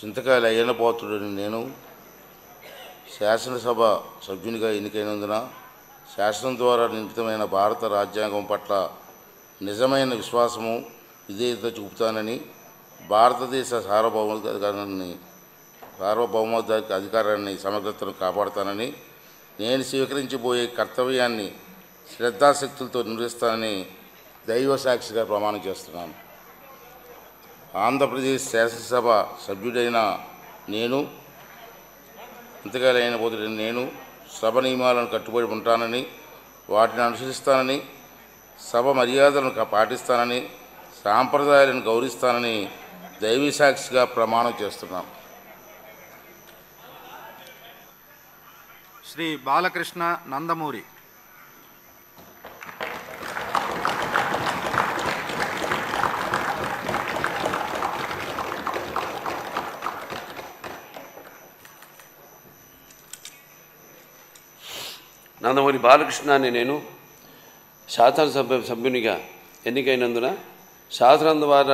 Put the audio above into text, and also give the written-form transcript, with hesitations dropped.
చింతకాయల అయ్యన్నపాత్రుడిని నేను శాసనసభ సభ్యునిగా ఎన్నికైనందున శాసనం ద్వారా నిర్మితమైన భారత రాజ్యాంగం పట్ల నిజమైన విశ్వాసము విధేయత చూపుతానని, భారతదేశ సార్వభౌమాధికారాన్ని సమగ్రతను కాపాడుతానని, నేను స్వీకరించబోయే కర్తవ్యాన్ని శ్రద్ధాశక్తులతో నిర్వహిస్తానని దైవ సాక్షిగా ప్రమాణం చేస్తున్నాను. ఆంధ్రప్రదేశ్ శాసనసభ సభ్యుడైన నేను, ఇంతకాలైన పోతుడైన నేను సభ నియమాలను కట్టుబడి ఉంటానని, వాటిని అనుసరిస్తానని, సభ మర్యాదలను పాటిస్తానని, సాంప్రదాయాలను గౌరవిస్తానని దైవ సాక్షిగా ప్రమాణం చేస్తున్నాను. శ్రీ బాలకృష్ణ నందమూరి. నందమూరి బాలకృష్ణ అని నేను శాసనసభ సభ్యునిగా ఎన్నికైనందున శాసనం ద్వారా